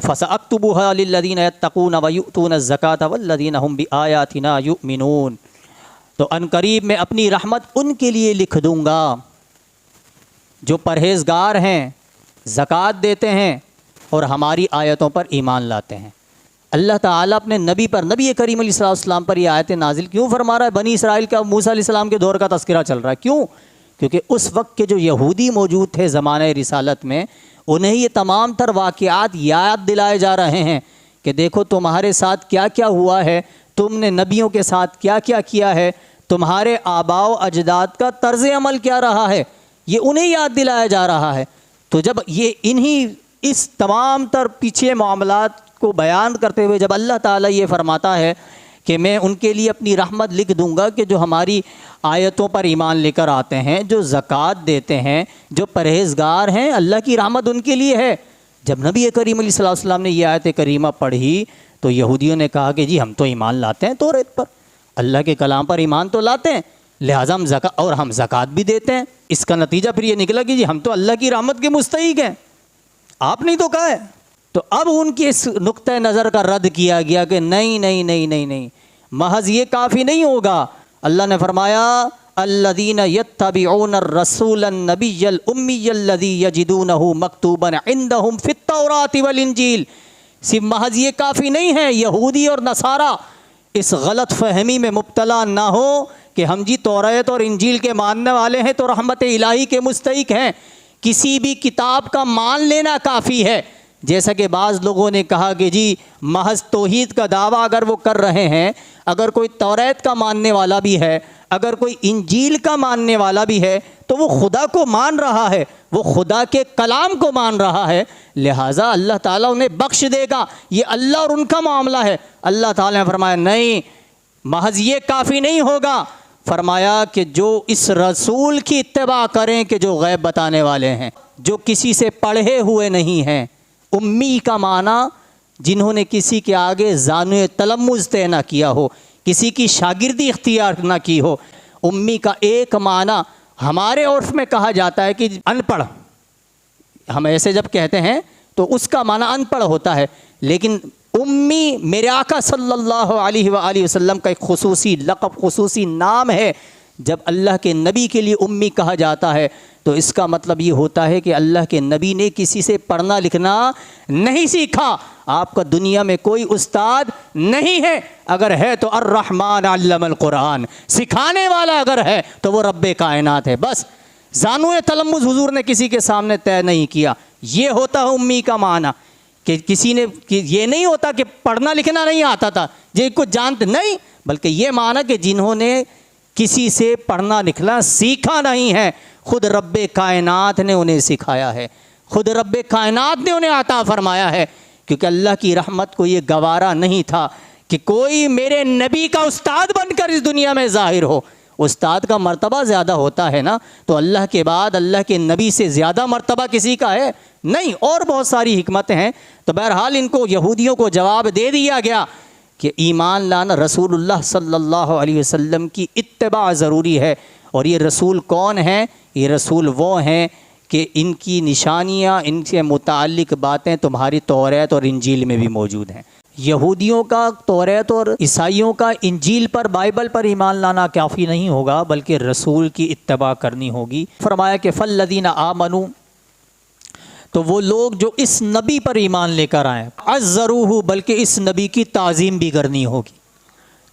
فَسَأَكْتُبُهَا لِلَّذِينَ يَتَّقُونَ وَيُؤْتُونَ الزَّكَاةَ وَالَّذِينَ هُمْ بِآيَاتِنَا يُؤْمِنُونَ، تو ان قریب میں اپنی رحمت ان کے لیے لکھ دوں گا جو پرہیزگار ہیں، زکوٰۃ دیتے ہیں اور ہماری آیتوں پر ایمان لاتے ہیں۔ اللہ تعالیٰ اپنے نبی پر، نبی کریم علیہ السلام پر یہ آیتیں نازل کیوں فرما رہا ہے؟ بنی اسرائیل کا، موسیٰ علیہ السلام کے دور کا تذکرہ چل رہا ہے، کیوں؟ کیونکہ اس وقت کے جو یہودی موجود تھے زمانہ رسالت میں، انہیں یہ تمام تر واقعات یاد دلائے جا رہے ہیں کہ دیکھو تمہارے ساتھ کیا کیا ہوا ہے، تم نے نبیوں کے ساتھ کیا کیا کیا ہے، تمہارے آباء و اجداد کا طرز عمل کیا رہا ہے، یہ انہیں یاد دلایا جا رہا ہے۔ تو جب یہ انہی اس تمام تر پیچھے معاملات کو بیان کرتے ہوئے جب اللہ تعالیٰ یہ فرماتا ہے کہ میں ان کے لیے اپنی رحمت لکھ دوں گا کہ جو ہماری آیتوں پر ایمان لے کر آتے ہیں، جو زکوٰۃ دیتے ہیں، جو پرہیزگار ہیں، اللہ کی رحمت ان کے لیے ہے۔ جب نبی کریم علیہ السلام نے یہ آیت کریمہ پڑھی تو یہودیوں نے کہا کہ جی ہم تو ایمان لاتے ہیں توریت پر، اللہ کے کلام پر ایمان تو لاتے ہیں، لہٰذا ہم زکوٰۃ بھی دیتے ہیں۔ اس کا نتیجہ پھر یہ نکلا کہ جی ہم تو اللہ کی رحمت کے مستحق ہیں، آپ نے تو کہا ہے۔ تو اب ان کی اس نقطۂ نظر کا رد کیا گیا کہ نہیں نہیں نہیں نہیں نہیں، محض یہ کافی نہیں ہوگا۔ اللہ نے فرمایا الذین یتبعون الرسول النبی الامی الذی یجدونہ مکتوبا عندہم فی التوراۃ والانجیل، صرف محض یہ کافی نہیں ہے، یہودی اور نصارہ اس غلط فہمی میں مبتلا نہ ہو کہ ہم جی توریت اور انجیل کے ماننے والے ہیں تو رحمت الہی کے مستحق ہیں، کسی بھی کتاب کا مان لینا کافی ہے۔ جیسا کہ بعض لوگوں نے کہا کہ جی محض توحید کا دعویٰ اگر وہ کر رہے ہیں، اگر کوئی توریت کا ماننے والا بھی ہے، اگر کوئی انجیل کا ماننے والا بھی ہے تو وہ خدا کو مان رہا ہے، وہ خدا کے کلام کو مان رہا ہے، لہٰذا اللہ تعالیٰ انہیں بخش دے گا، یہ اللہ اور ان کا معاملہ ہے۔ اللہ تعالیٰ نے فرمایا نہیں، محض یہ کافی نہیں ہوگا، فرمایا کہ جو اس رسول کی اتباع کریں کہ جو غیب بتانے والے ہیں، جو کسی سے پڑھے ہوئے نہیں ہیں۔ امی کا معنی جنہوں نے کسی کے آگے زانو تلمذ طے نہ کیا ہو، کسی کی شاگردی اختیار نہ کی ہو۔ امی کا ایک معنی ہمارے عرف میں کہا جاتا ہے کہ ان پڑھ، ہم ایسے جب کہتے ہیں تو اس کا معنی ان پڑھ ہوتا ہے، لیکن امی میرے آقا صلی اللہ علیہ وآلہ وسلم کا ایک خصوصی لقب، خصوصی نام ہے۔ جب اللہ کے نبی کے لیے امی کہا جاتا ہے تو اس کا مطلب یہ ہوتا ہے کہ اللہ کے نبی نے کسی سے پڑھنا لکھنا نہیں سیکھا، آپ کا دنیا میں کوئی استاد نہیں ہے، اگر ہے تو الرحمن علم القرآن، سکھانے والا اگر ہے تو وہ رب کائنات ہے۔ بس زانو تلمذ حضور نے کسی کے سامنے طے نہیں کیا۔ یہ ہوتا ہے امی کا معنی کہ کسی نے، یہ نہیں ہوتا کہ پڑھنا لکھنا نہیں آتا تھا، یہ کچھ جانتے نہیں، بلکہ یہ معنی کہ جنہوں نے کسی سے پڑھنا لکھنا سیکھا نہیں ہے، خود رب کائنات نے انہیں سکھایا ہے، خود رب کائنات نے انہیں عطا فرمایا ہے، کیونکہ اللہ کی رحمت کو یہ گوارا نہیں تھا کہ کوئی میرے نبی کا استاد بن کر اس دنیا میں ظاہر ہو۔ استاد کا مرتبہ زیادہ ہوتا ہے نا، تو اللہ کے بعد اللہ کے نبی سے زیادہ مرتبہ کسی کا ہے نہیں، اور بہت ساری حکمتیں ہیں۔ تو بہرحال ان کو، یہودیوں کو جواب دے دیا گیا کہ ایمان لانا رسول اللہ صلی اللہ علیہ وسلم کی اتباع ضروری ہے۔ اور یہ رسول کون ہیں؟ یہ رسول وہ ہیں کہ ان کی نشانیاں، ان سے متعلق باتیں تمہاری توریت اور انجیل میں بھی موجود ہیں۔ یہودیوں کا توریت اور عیسائیوں کا انجیل پر، بائبل پر ایمان لانا کافی نہیں ہوگا، بلکہ رسول کی اتباع کرنی ہوگی۔ فرمایا کہ فالذین آمنوا، تو وہ لوگ جو اس نبی پر ایمان لے کر آئیں، عزروہ، بلکہ اس نبی کی تعظیم بھی کرنی ہوگی۔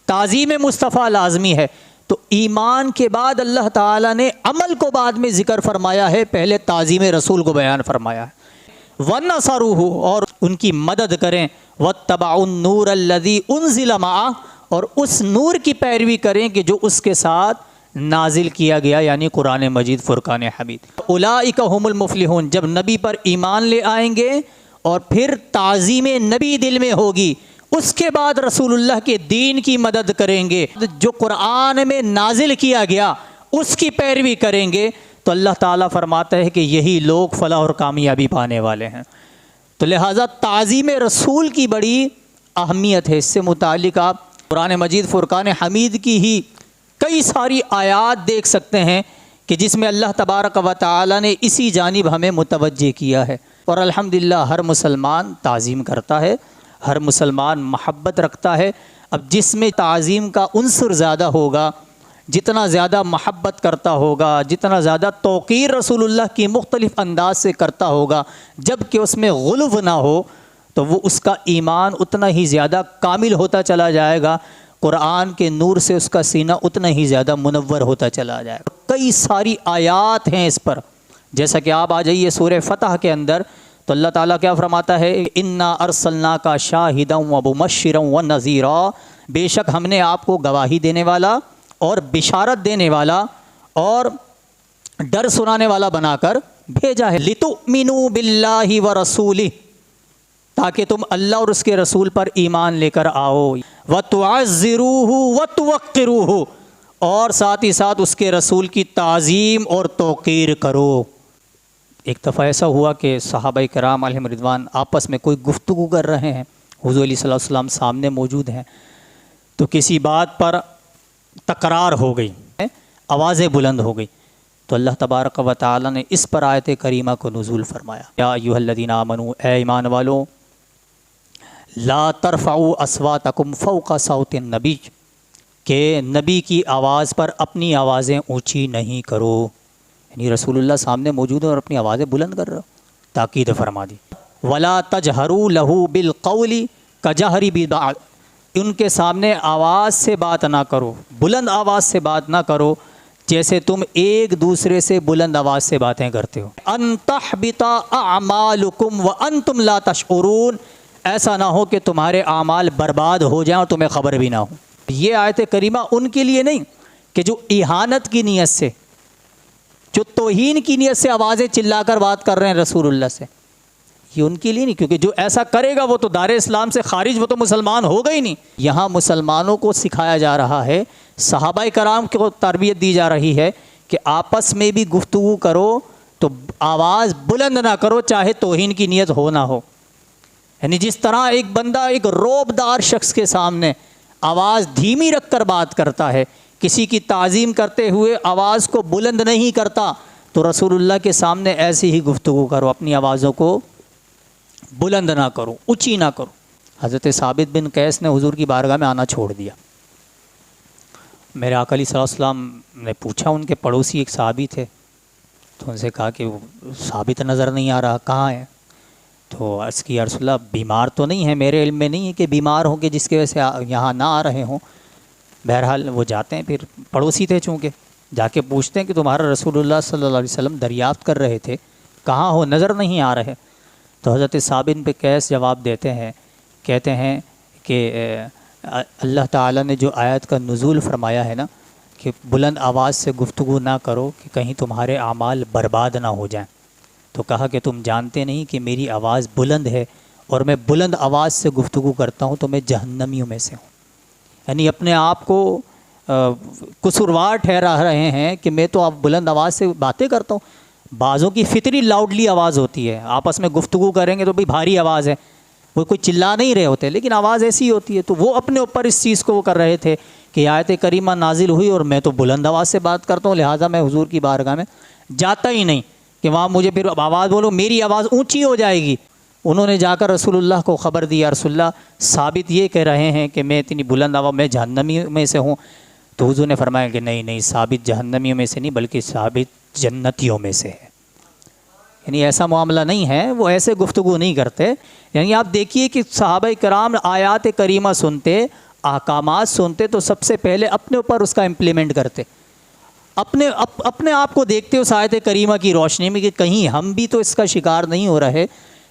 تعظیم مصطفیٰ لازمی ہے۔ تو ایمان کے بعد اللہ تعالیٰ نے عمل کو بعد میں ذکر فرمایا ہے، پہلے تعظیم رسول کو بیان فرمایا ہے۔ وَنَصَرُوهُ، اور ان کی مدد کریں، وَاتَّبَعُوا النُّورَ الَّذِي أُنزِلَ مَعَهُ، اور اس نور کی پیروی کریں کہ جو اس کے ساتھ نازل کیا گیا، یعنی قرآن مجید، فرقان حمید۔ اولئک هم المفلحون، جب نبی پر ایمان لے آئیں گے اور پھر تعظیم نبی دل میں ہوگی، اس کے بعد رسول اللہ کے دین کی مدد کریں گے، جو قرآن میں نازل کیا گیا اس کی پیروی کریں گے، تو اللہ تعالیٰ فرماتا ہے کہ یہی لوگ فلاح اور کامیابی پانے والے ہیں۔ تو لہٰذا تعظیم رسول کی بڑی اہمیت ہے۔ اس سے متعلق آپ قرآن مجید فرقان حمید کی ہی کئی ساری آیات دیکھ سکتے ہیں کہ جس میں اللہ تبارک و تعالیٰ نے اسی جانب ہمیں متوجہ کیا ہے۔ اور الحمدللہ ہر مسلمان تعظیم کرتا ہے، ہر مسلمان محبت رکھتا ہے۔ اب جس میں تعظیم کا عنصر زیادہ ہوگا، جتنا زیادہ محبت کرتا ہوگا، جتنا زیادہ توقیر رسول اللہ کی مختلف انداز سے کرتا ہوگا، جب کہ اس میں غلو نہ ہو، تو وہ اس کا ایمان اتنا ہی زیادہ کامل ہوتا چلا جائے گا، قرآن کے نور سے اس کا سینہ اتنا ہی زیادہ منور ہوتا چلا جائے گا۔ کئی ساری آیات ہیں اس پر، جیسا کہ آپ آ جائیے سورہ فتح کے اندر، تو اللہ تعالیٰ کیا فرماتا ہے، انا ارسلناک شاہدا ومبشرا ونذیرا، بے شک ہم نے آپ کو گواہی دینے والا اور بشارت دینے والا اور ڈر سنانے والا بنا کر بھیجا ہے، لتؤمنوا باللہ ورسولہ، تاکہ تم اللہ اور اس کے رسول پر ایمان لے کر آؤ، وتعزروہ وتوقروہ، اور ساتھ ہی ساتھ اس کے رسول کی تعظیم اور توقیر کرو۔ ایک دفعہ ایسا ہوا کہ صحابہ کرام علیہم رضوان آپس میں کوئی گفتگو کر رہے ہیں، حضور علیہ الصلوۃ والسلام سامنے موجود ہیں، تو کسی بات پر تکرار ہو گئی، آوازیں بلند ہو گئی، تو اللہ تبارک و تعالی نے اس پر آیت کریمہ کو نزول فرمایا، یا ایھا الذین آمنوا، اے ایمان والو، لا ترفعوا اصواتکم فوق صوت النبی، کہ نبی کی آواز پر اپنی آوازیں اونچی نہیں کرو، یعنی رسول اللہ سامنے موجود ہیں اور اپنی آوازیں بلند کر رہے ہو، تاکید فرما دی۔ ولا تجہروا لہ بالقول کجہر بعض، ان کے سامنے آواز سے بات نہ کرو، بلند آواز سے بات نہ کرو، جیسے تم ایک دوسرے سے بلند آواز سے باتیں کرتے ہو، ان تحبط اعمالکم وانتم لا تشعرون، ایسا نہ ہو کہ تمہارے اعمال برباد ہو جائیں اور تمہیں خبر بھی نہ ہو۔ یہ آیت کریمہ ان کے لیے نہیں کہ جو اہانت کی نیت سے، جو توہین کی نیت سے آوازیں چلا کر بات کر رہے ہیں رسول اللہ سے، یہ ان کے لیے نہیں، کیونکہ جو ایسا کرے گا وہ تو دار اسلام سے خارج، وہ تو مسلمان ہوگا ہی نہیں۔ یہاں مسلمانوں کو سکھایا جا رہا ہے، صحابہ کرام کو تربیت دی جا رہی ہے کہ آپس میں بھی گفتگو کرو تو آواز بلند نہ کرو، چاہے توہین کی نیت ہو نہ ہو۔ یعنی جس طرح ایک بندہ ایک روب دار شخص کے سامنے آواز دھیمی رکھ کر بات کرتا ہے، کسی کی تعظیم کرتے ہوئے آواز کو بلند نہیں کرتا، تو رسول اللہ کے سامنے ایسی ہی گفتگو کرو، اپنی آوازوں کو بلند نہ کرو، اونچی نہ کرو۔ حضرت ثابت بن قیس نے حضور کی بارگاہ میں آنا چھوڑ دیا۔ میرے آقا علیہ السلام نے پوچھا، ان کے پڑوسی ایک صحابی تھے، تو ان سے کہا کہ وہ ثابت نظر نہیں آ رہا، کہاں ہے؟ تو عرض کی یا رسول اللہ بیمار تو نہیں ہے، میرے علم میں نہیں ہے کہ بیمار ہوں کہ جس کی وجہ سے یہاں نہ آ رہے ہوں۔ بہرحال وہ جاتے ہیں، پھر پڑوسی تھے چونکہ، جا کے پوچھتے ہیں کہ تمہارا رسول اللہ صلی اللہ علیہ وسلم دریافت کر رہے تھے، کہاں ہو، نظر نہیں آ رہے۔ تو حضرت ثابت بن قیس جواب دیتے ہیں، کہتے ہیں کہ اللہ تعالیٰ نے جو آیت کا نزول فرمایا ہے نا کہ بلند آواز سے گفتگو نہ کرو کہ کہیں تمہارے اعمال برباد نہ ہو جائیں، تو کہا کہ تم جانتے نہیں کہ میری آواز بلند ہے اور میں بلند آواز سے گفتگو کرتا ہوں تو میں جہنمیوں میں سے ہوں۔ یعنی اپنے آپ کو قصوروار ٹھہرا رہے ہیں کہ میں تو آپ بلند آواز سے باتیں کرتا ہوں۔ بعضوں کی فطری لاؤڈلی آواز ہوتی ہے، آپس میں گفتگو کریں گے تو بھئی بھاری آواز ہے، وہ کوئی چلا نہیں رہے ہوتے، لیکن آواز ایسی ہوتی ہے۔ تو وہ اپنے اوپر اس چیز کو وہ کر رہے تھے کہ آیت کریمہ نازل ہوئی اور میں تو بلند آواز سے بات کرتا ہوں، لہٰذا میں حضور کی بارگاہ میں جاتا ہی نہیں کہ وہاں مجھے پھر آواز بولو، میری آواز اونچی ہو جائے گی۔ انہوں نے جا کر رسول اللہ کو خبر دی، یا رسول اللہ ثابت یہ کہہ رہے ہیں کہ میں اتنی بلند آواز، میں جہنمی میں سے ہوں۔ تو حضور نے فرمایا کہ نہیں، ثابت جہنمیوں میں سے نہیں بلکہ ثابت جنتیوں میں سے ہے۔ یعنی ایسا معاملہ نہیں ہے، وہ ایسے گفتگو نہیں کرتے۔ یعنی آپ دیکھیے کہ صحابہ کرام آیات کریمہ سنتے، احکامات سنتے تو سب سے پہلے اپنے اوپر اس کا امپلیمنٹ کرتے، اپنے آپ کو دیکھتے اس آیت کریمہ کی روشنی میں کہ کہیں ہم بھی تو اس کا شکار نہیں ہو رہے،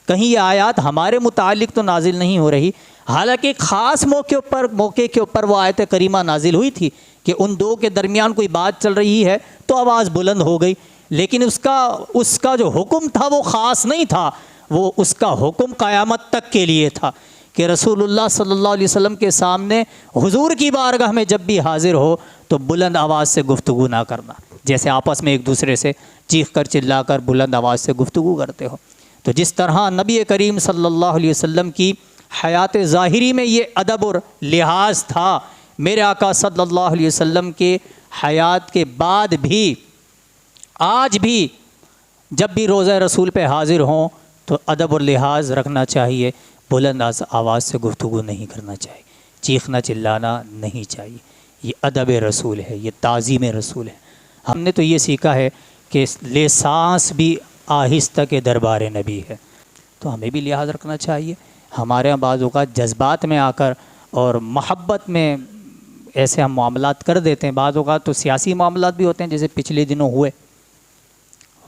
کہیں یہ آیات ہمارے متعلق تو نازل نہیں ہو رہی۔ حالانکہ ایک خاص موقع کے اوپر وہ آیت کریمہ نازل ہوئی تھی کہ ان دو کے درمیان کوئی بات چل رہی ہے تو آواز بلند ہو گئی، لیکن اس کا جو حکم تھا وہ خاص نہیں تھا، وہ اس کا حکم قیامت تک کے لیے تھا کہ رسول اللہ صلی اللہ علیہ وسلم کے سامنے حضور کی بارگاہ میں جب بھی حاضر ہو تو بلند آواز سے گفتگو نہ کرنا، جیسے آپس میں ایک دوسرے سے چیخ کر چلا کر بلند آواز سے گفتگو کرتے ہو۔ تو جس طرح نبی کریم صلی اللہ علیہ وسلم کی حیات ظاہری میں یہ ادب اور لحاظ تھا، میرے آقا صلی اللہ علیہ وسلم کے حیات کے بعد بھی آج بھی جب بھی روضہ رسول پہ حاضر ہوں تو ادب اور لحاظ رکھنا چاہیے، بلند آواز سے گفتگو نہیں کرنا چاہیے، چیخنا چلانا نہیں چاہیے، یہ ادب رسول ہے، یہ تعظیم رسول ہے۔ ہم نے تو یہ سیکھا ہے کہ لے سانس بھی آہستہ کے دربار نبی ہے، تو ہمیں بھی لحاظ رکھنا چاہیے۔ ہمارے یہاں بعض اوقات جذبات میں آ کر اور محبت میں ایسے ہم معاملات کر دیتے ہیں، بعض اوقات تو سیاسی معاملات بھی ہوتے ہیں جیسے پچھلے دنوں ہوئے،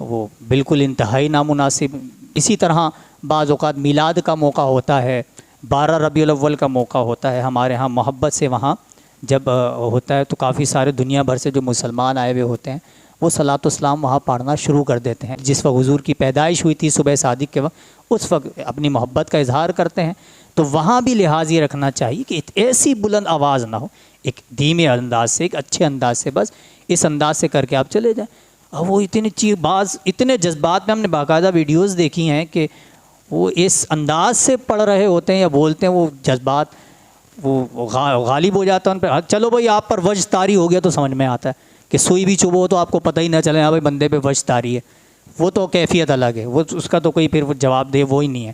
وہ بالکل انتہائی نامناسب۔ اسی طرح بعض اوقات میلاد کا موقع ہوتا ہے، 12 ربیع الاول کا موقع ہوتا ہے ہمارے ہاں، محبت سے وہاں جب ہوتا ہے تو کافی سارے دنیا بھر سے جو مسلمان آئے ہوئے ہوتے ہیں وہ صلاۃ السلام وہاں پڑھنا شروع کر دیتے ہیں۔ جس وقت حضور کی پیدائش ہوئی تھی صبح صادق کے وقت، اس وقت اپنی محبت کا اظہار کرتے ہیں، تو وہاں بھی لحاظ یہ رکھنا چاہیے کہ ایسی بلند آواز نہ ہو، ایک دھیمے انداز سے، ایک اچھے انداز سے، بس اس انداز سے کر کے آپ چلے جائیں۔ اب وہ اتنے جذبات میں ہم نے باقاعدہ ویڈیوز دیکھی ہیں کہ وہ اس انداز سے پڑھ رہے ہوتے ہیں یا بولتے ہیں، وہ جذبات وہ غالب ہو جاتا ہے ان پہ۔ چلو بھائی آپ پر وجہ طاری ہو گیا تو سمجھ میں آتا ہے کہ سوئی بھی چبھو تو آپ کو پتہ ہی نہ چلے ہاں بھائی بندے پہ وجہ طاری ہے، وہ تو کیفیت الگ ہے، وہ اس کا تو کوئی پھر جواب دے وہ ہی نہیں ہے،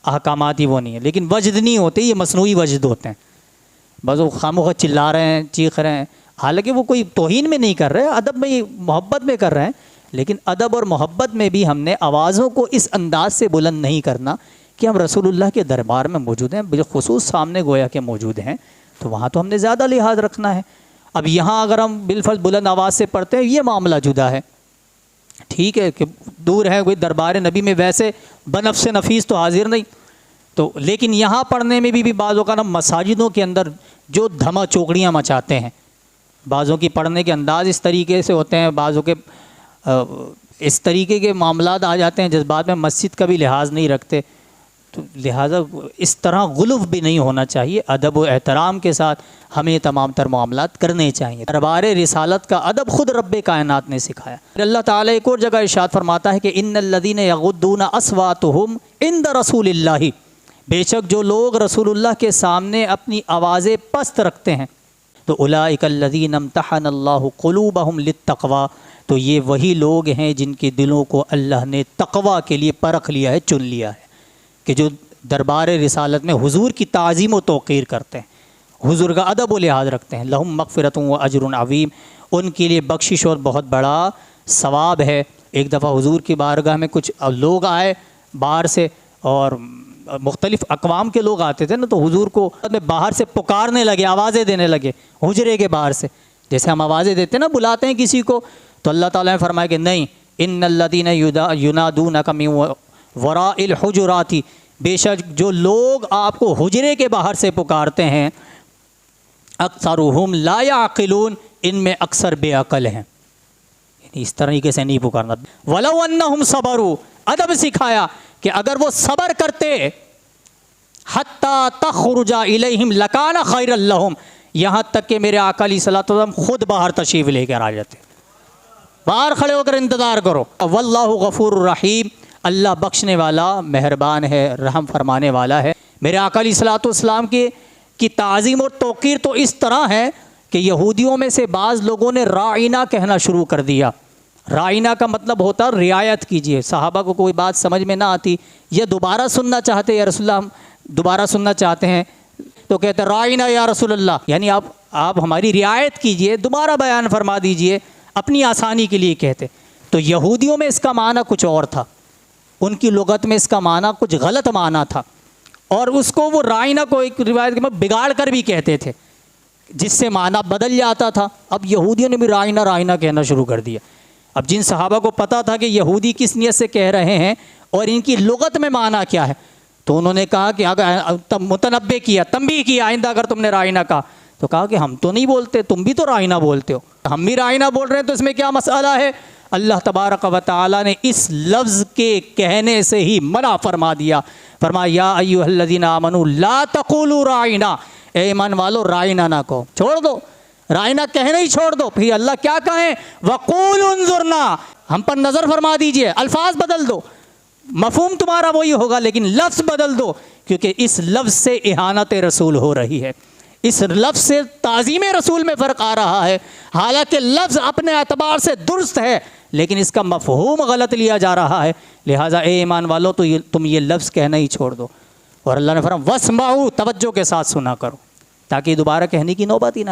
احکامات ہی وہ نہیں ہے۔ لیکن وجد نہیں ہوتے، یہ مصنوعی وجد ہوتے ہیں، بس وہ خاموخواہ چلا رہے ہیں، چیخ رہے ہیں، حالانکہ وہ کوئی توہین میں نہیں کر رہے، ادب میں محبت میں کر رہے ہیں۔ لیکن ادب اور محبت میں بھی ہم نے آوازوں کو اس انداز سے بلند نہیں کرنا کہ ہم رسول اللہ کے دربار میں موجود ہیں، بالخصوص سامنے گویا کے موجود ہیں، تو وہاں تو ہم نے زیادہ لحاظ رکھنا ہے۔ اب یہاں اگر ہم بالفرض بلند آواز سے پڑھتے ہیں یہ معاملہ جدا ہے، ٹھیک ہے کہ دور ہے کوئی دربار نبی میں ویسے بنفس نفیس تو حاضر نہیں، تو لیکن یہاں پڑھنے میں بھی بعض اوقات ہم مساجدوں کے اندر جو دھما چوکڑیاں مچاتے ہیں، بعضوں کی پڑھنے کے انداز اس طریقے سے ہوتے ہیں، بعضوں کے اس طریقے کے معاملات آ جاتے ہیں جذبات میں، مسجد کا بھی لحاظ نہیں رکھتے، تو لہٰذا اس طرح غلو بھی نہیں ہونا چاہیے، ادب و احترام کے ساتھ ہمیں تمام تر معاملات کرنے چاہیے۔ دربار رسالت کا ادب خود رب کائنات نے سکھایا۔ اللہ تعالیٰ ایک اور جگہ ارشاد فرماتا ہے کہ ان الذین یغضون اصواتهم عند رسول اللہ، بے شک جو لوگ رسول اللہ کے سامنے اپنی آوازیں پست رکھتے ہیں، تو اولئک الذین امتحن اللہ قلوبہم للتقوی، تو یہ وہی لوگ ہیں جن کے دلوں کو اللہ نے تقوی کے لیے پرکھ لیا ہے، چن لیا ہے، کہ جو دربار رسالت میں حضور کی تعظیم و توقیر کرتے ہیں، حضور کا ادب و لحاظ رکھتے ہیں، لہم مغفرۃ و اجر عظیم، ان کے لیے بخشش اور بہت بڑا ثواب ہے۔ ایک دفعہ حضور کی بارگاہ میں کچھ لوگ آئے باہر سے، اور مختلف اقوام کے لوگ آتے تھے نا، تو حضور کو باہر سے پکارنے لگے، آوازیں دینے لگے حجرے کے باہر سے، جیسے ہم آوازیں دیتے ہیں نا، بلاتے ہیں کسی کو، تو اللہ تعالیٰ نے فرمایا کہ نہیں، ان الذین ینادونک من وراء الحجرات، بے شک جو لوگ آپ کو حجرے کے باہر سے پکارتے ہیں، اکثرهم لا یعقلون، ان میں اکثر بے عقل ہیں، یعنی اس طریقے سے نہیں پکارنا۔ ولو انہم صبروا، ادب سکھایا کہ اگر وہ صبر کرتے، حتی تخرج الیہم لکان خیر لہم، یہاں تک کہ میرے آقا علیہ الصلوۃ والسلام خود باہر تشریف لے کر آ جاتے، باہر کھڑے ہو کر انتظار کرو۔ واللہ غفور الرحیم، اللہ بخشنے والا مہربان ہے، رحم فرمانے والا ہے۔ میرے آقا علیہ الصلوۃ والسلام کی تعظیم اور توقیر تو اس طرح ہے کہ یہودیوں میں سے بعض لوگوں نے رائنا کہنا شروع کر دیا۔ رائنا کا مطلب ہوتا رعایت کیجیے، صحابہ کو کوئی بات سمجھ میں نہ آتی، یہ دوبارہ سننا چاہتے، یا رسول اللہ ہم دوبارہ سننا چاہتے ہیں، تو کہتے رائنا یا رسول اللہ، یعنی آپ ہماری رعایت کیجیے، دوبارہ بیان فرما دیجیے، اپنی آسانی کے لیے کہتے۔ تو یہودیوں میں اس کا معنی کچھ اور تھا، ان کی لغت میں اس کا معنی کچھ غلط معنی تھا، اور اس کو وہ رائنا کو ایک روایت میں بگاڑ کر بھی کہتے تھے، جس سے معنی بدل جاتا تھا۔ اب یہودیوں نے بھی رائنا کہنا شروع کر دیا۔ اب جن صحابہ کو پتہ تھا کہ یہودی کس نیت سے کہہ رہے ہیں اور ان کی لغت میں معنی کیا ہے، تو انہوں نے کہا کہ اگر متنبہ کیا، تنبیہ کیا، آئندہ اگر تم نے رائنا کہا تو کہا کہ ہم تو نہیں بولتے، تم بھی تو رائنا بولتے ہو، ہم بھی رائنا بول رہے ہیں، تو اس میں کیا مسئلہ ہے؟ اللہ تبارک و تعالی نے اس لفظ کے کہنے سے ہی منع فرما دیا، فرمایا یا ایھا الذین آمنوا لا تقولوا رائنا، اے ایمان والو رائنا نہ کہو، چھوڑ دو، رائنا کہنا ہی چھوڑ دو۔ پھر اللہ کیا کہیں؟ وقولوا انظرنا، ہم پر نظر فرما دیجئے، الفاظ بدل دو، مفہوم تمہارا وہی ہوگا لیکن لفظ بدل دو، کیونکہ اس لفظ سے اہانت رسول ہو رہی ہے، اس لفظ سے تعظیم رسول میں فرق آ رہا ہے۔ حالانکہ لفظ اپنے اعتبار سے درست ہے، لیکن اس کا مفہوم غلط لیا جا رہا ہے، لہٰذا اے ایمان والو تو تم یہ لفظ کہنا ہی چھوڑ دو۔ اور اللہ نے فرمایا واسمعوا، توجہ کے ساتھ سنا کرو، تاکہ دوبارہ کہنے کی نوبت ہی نہ